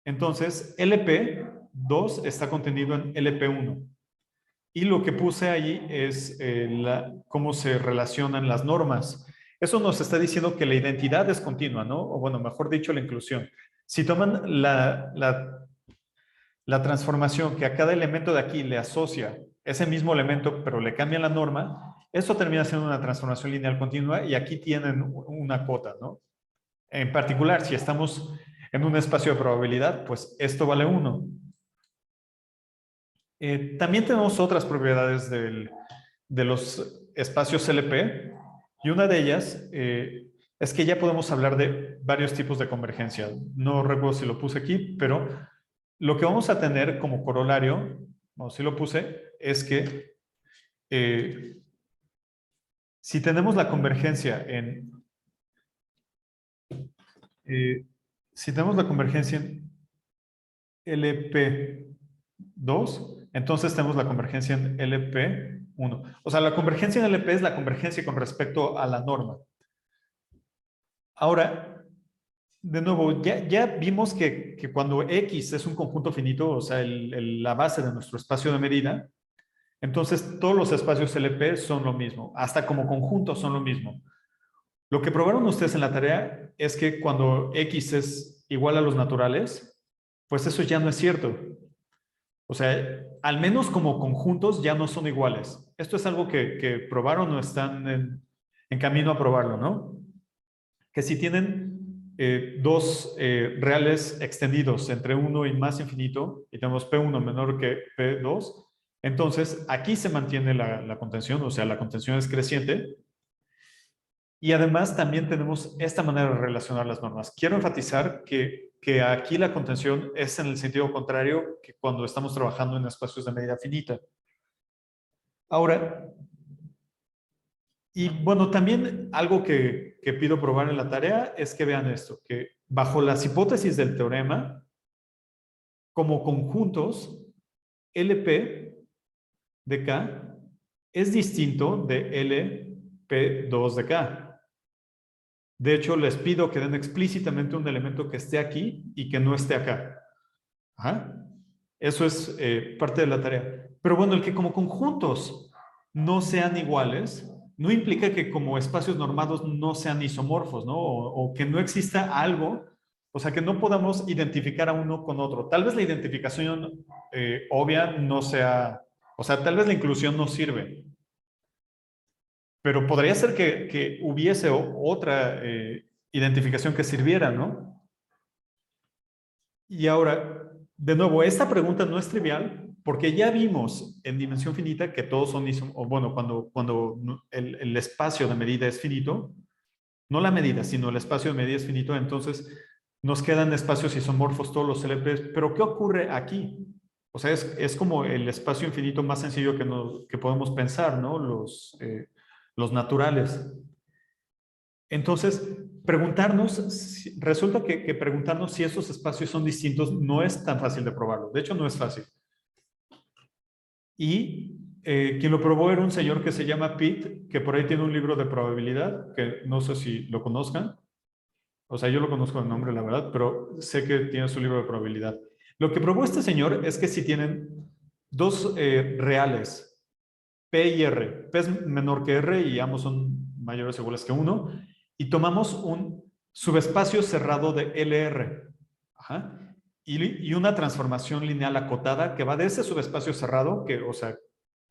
entonces LP2 está contenido en LP1. Y lo que puse ahí es cómo se relacionan las normas. Eso nos está diciendo que la identidad es continua, ¿no? O bueno, mejor dicho, la inclusión. Si toman la transformación que a cada elemento de aquí le asocia ese mismo elemento, pero le cambian la norma, eso termina siendo una transformación lineal continua y aquí tienen una cota, ¿no? En particular, si estamos en un espacio de probabilidad, pues esto vale 1. También tenemos otras propiedades de los espacios LP y una de ellas es que ya podemos hablar de varios tipos de convergencia. No recuerdo si lo puse aquí, pero lo que vamos a tener como corolario, o si lo puse, es que si tenemos la convergencia si tenemos la convergencia en LP2, entonces tenemos la convergencia en LP1. O sea, la convergencia en LP es la convergencia con respecto a la norma. Ahora, de nuevo, ya vimos que cuando X es un conjunto finito, o sea, la base de nuestro espacio de medida, entonces todos los espacios LP son lo mismo, hasta como conjuntos son lo mismo. Lo que probaron ustedes en la tarea es que cuando X es igual a los naturales, pues eso ya no es cierto. O sea, al menos como conjuntos ya no son iguales. Esto es algo que probaron o están en camino a probarlo, ¿no? Que si tienen dos reales extendidos entre 1 y más infinito, y tenemos P1 menor que P2, entonces aquí se mantiene la contención, o sea, la contención es creciente. Y además también tenemos esta manera de relacionar las normas. Quiero enfatizar que aquí la contención es en el sentido contrario que cuando estamos trabajando en espacios de medida finita. Ahora, y bueno, también algo que pido probar en la tarea es que vean esto, que bajo las hipótesis del teorema, como conjuntos, LP de K es distinto de LP2 de K. De hecho, les pido que den explícitamente un elemento que esté aquí y que no esté acá. Ajá. Eso es parte de la tarea. Pero bueno, el que como conjuntos no sean iguales, no implica que como espacios normados no sean isomorfos, ¿no? O que no exista algo, o sea, que no podamos identificar a uno con otro. Tal vez la identificación obvia no sea, o sea, tal vez la inclusión no sirve, pero podría ser que hubiese otra identificación que sirviera, ¿no? Y ahora, de nuevo, esta pregunta no es trivial porque ya vimos en dimensión finita que todos son isomorfos, o bueno, cuando el espacio de medida es finito, no la medida, sino el espacio de medida es finito, entonces nos quedan espacios isomorfos todos los LPs. Pero ¿qué ocurre aquí? O sea, es como el espacio infinito más sencillo que podemos pensar, ¿no? Los naturales. Entonces, resulta que preguntarnos si esos espacios son distintos no es tan fácil de probarlo. De hecho, no es fácil. Y quien lo probó era un señor que se llama Pitt, que por ahí tiene un libro de probabilidad, que no sé si lo conozcan. O sea, yo lo conozco de nombre, la verdad, pero sé que tiene su libro de probabilidad. Lo que probó este señor es que si tienen dos reales, P y R, P es menor que R y ambos son mayores o iguales que 1, y tomamos un subespacio cerrado de LR. Ajá, y una transformación lineal acotada que va de ese subespacio cerrado, que, o sea,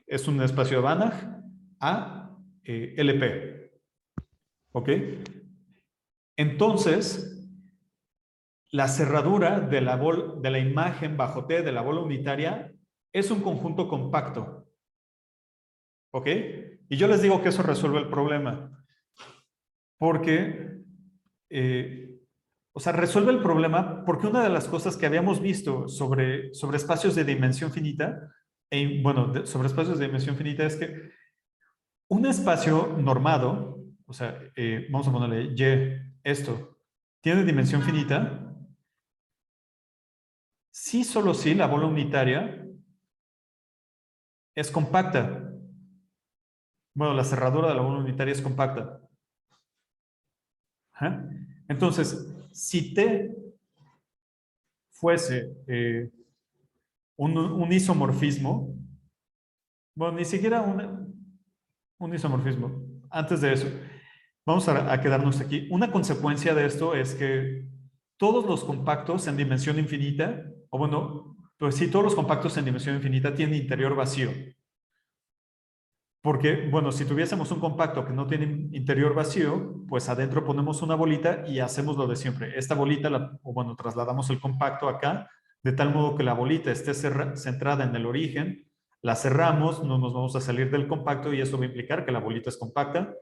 es un espacio de Banach, a LP. ¿Ok? Entonces, la cerradura de la imagen bajo T de la bola unitaria es un conjunto compacto. ¿Ok? Y yo les digo que eso resuelve el problema. Porque, o sea, resuelve el problema porque una de las cosas que habíamos visto sobre espacios de dimensión finita, bueno, sobre espacios de dimensión finita es que un espacio normado, o sea, vamos a ponerle Y, esto, tiene dimensión finita, si solo si la bola unitaria es compacta. Bueno, la cerradura de la bola unitaria es compacta. ¿Ah? Entonces, si T fuese un isomorfismo, bueno, ni siquiera un isomorfismo. Antes de eso, vamos a quedarnos aquí. Una consecuencia de esto es que todos los compactos en dimensión infinita, o bueno, pues sí, todos los compactos en dimensión infinita tienen interior vacío. Porque, bueno, si tuviésemos un compacto que no tiene interior vacío, pues adentro ponemos una bolita y hacemos lo de siempre. Esta bolita, o bueno, trasladamos el compacto acá, de tal modo que la bolita esté centrada en el origen, la cerramos, no nos vamos a salir del compacto y eso va a implicar que la bolita es compacta.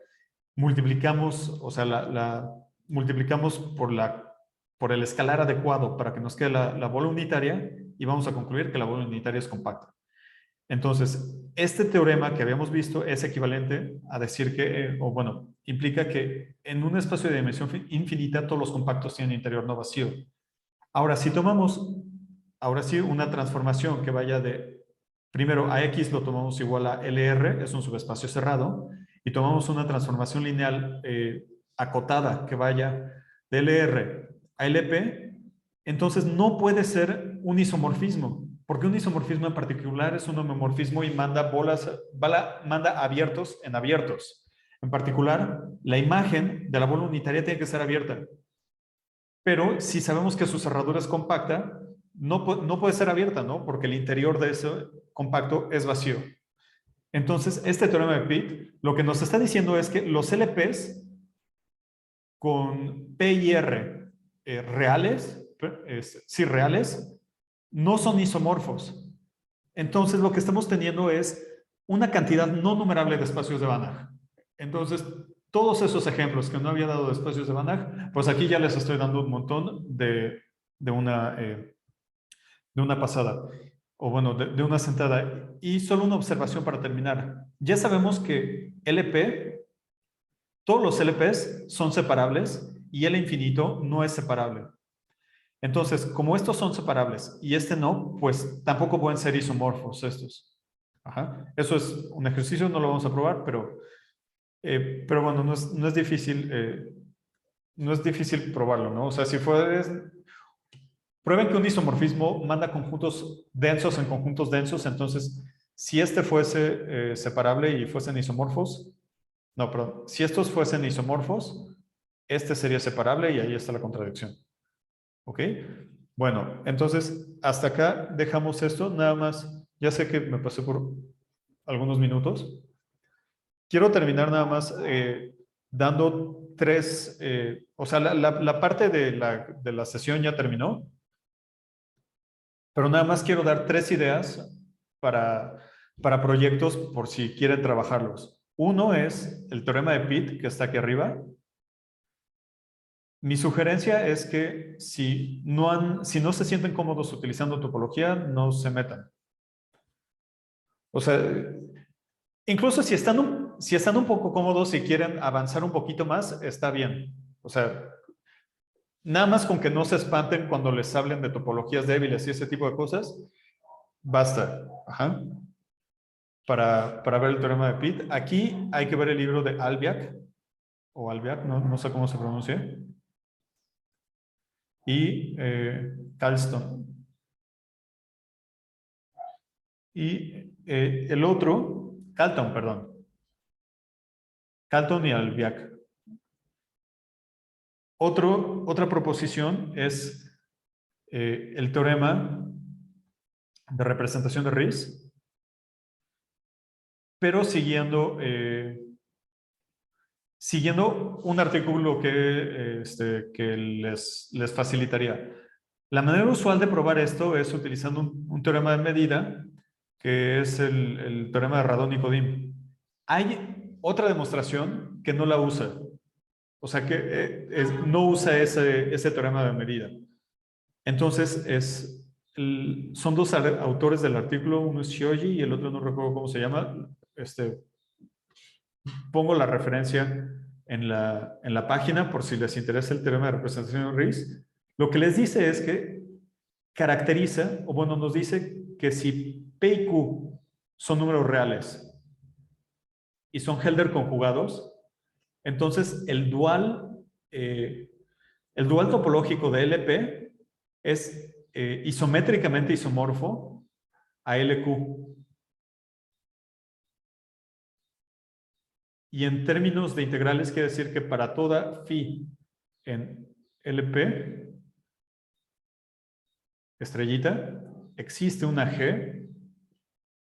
Multiplicamos, o sea, la multiplicamos por el escalar adecuado para que nos quede la bola unitaria y vamos a concluir que la bola unitaria es compacta. Entonces, este teorema que habíamos visto es equivalente a decir que, o bueno, implica que en un espacio de dimensión infinita todos los compactos tienen interior no vacío. Ahora, si tomamos, ahora sí, una transformación que vaya de, primero a X lo tomamos igual a LR, es un subespacio cerrado, y tomamos una transformación lineal acotada que vaya de LR a LP, entonces no puede ser un isomorfismo, porque un isomorfismo en particular es un homomorfismo y manda manda abiertos en abiertos. En particular, la imagen de la bola unitaria tiene que ser abierta. Pero si sabemos que su cerradura es compacta, no puede ser abierta, ¿no? Porque el interior de ese compacto es vacío. Entonces, este teorema de Pitt lo que nos está diciendo es que los LPs con P y R reales, sí, reales, no son isomorfos. Entonces, lo que estamos teniendo es una cantidad no numerable de espacios de Banach. Entonces, todos esos ejemplos que no había dado de espacios de Banach, pues aquí ya les estoy dando un montón de una pasada, o bueno, de una sentada. Y solo una observación para terminar. Ya sabemos que LP, todos los LPs son separables y L infinito no es separable. Entonces, como estos son separables y este no, pues tampoco pueden ser isomorfos estos. Ajá. Eso es un ejercicio, no lo vamos a probar, pero bueno, no es difícil, no es difícil probarlo, ¿no? O sea, si puedes, prueben que un isomorfismo manda conjuntos densos en conjuntos densos, entonces, si este fuese separable y fuesen isomorfos, no, perdón, si estos fuesen isomorfos, este sería separable y ahí está la contradicción. ¿Ok? Bueno, entonces, hasta acá dejamos esto, nada más, ya sé que me pasé por algunos minutos. Quiero terminar nada más dando tres, o sea, la parte de la sesión ya terminó, pero nada más quiero dar tres ideas para proyectos por si quieren trabajarlos. Uno es el teorema de Pitt, que está aquí arriba. Mi sugerencia es que si no se sienten cómodos utilizando topología, no se metan. O sea, incluso si están un poco cómodos y quieren avanzar un poquito más, está bien. O sea, nada más con que no se espanten cuando les hablen de topologías débiles y ese tipo de cosas, basta. Ajá. Para ver el teorema de Pitt. Aquí hay que ver el libro de Albiach, o Albiach, no sé cómo se pronuncia, y Carlston. Y el otro, Calton, perdón. Calton y Albiach. Otra proposición es el teorema de representación de Riesz, pero siguiendo un artículo que les facilitaría. La manera usual de probar esto es utilizando un teorema de medida, que es el teorema de Radon-Nikodym. Hay otra demostración que no la usa, o sea que no usa ese teorema de medida. Entonces, son dos autores del artículo, uno es Shoji y el otro no recuerdo cómo se llama. Pongo la referencia en la página por si les interesa el teorema de representación de Riesz. Lo que les dice es que caracteriza, o bueno, nos dice que si P y Q son números reales y son Helder conjugados, entonces el dual topológico de LP es isométricamente isomorfo a LQ. Y en términos de integrales quiere decir que para toda phi en LP, estrellita, existe una G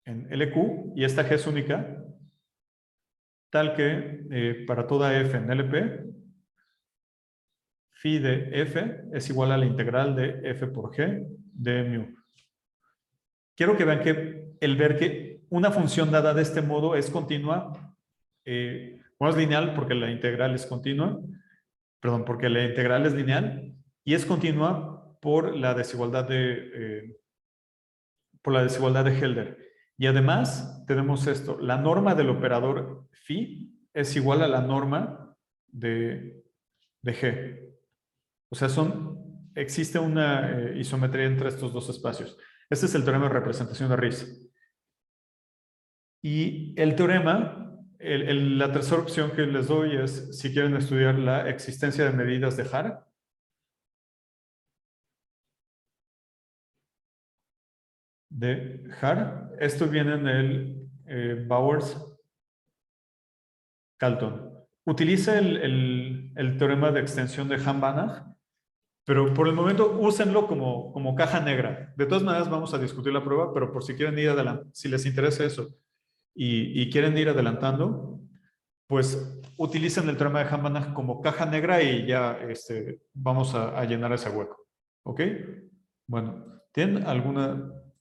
en LQ y esta G es única, tal que para toda F en LP, phi de F es igual a la integral de F por G de mu. Quiero que vean que el ver que una función dada de este modo es continua, bueno, es lineal porque la integral es continua, perdón, porque la integral es lineal y es continua por la desigualdad de Helder. Y además tenemos esto, la norma del operador phi es igual a la norma de G. O sea, existe una isometría entre estos dos espacios. Este es el teorema de representación de Riesz. Y el teorema, la tercera opción que les doy es si quieren estudiar la existencia de medidas de Haar. Esto viene en el Bowers-Calton. Utiliza el teorema de extensión de Hahn-Banach Pero por el momento úsenlo como caja negra. De todas maneras vamos a discutir la prueba, pero por si quieren ir adelante, si les interesa eso y quieren ir adelantando, pues utilicen el teorema de Hammond como caja negra y ya vamos a llenar ese hueco. ¿Ok? Bueno, ¿tienen alguna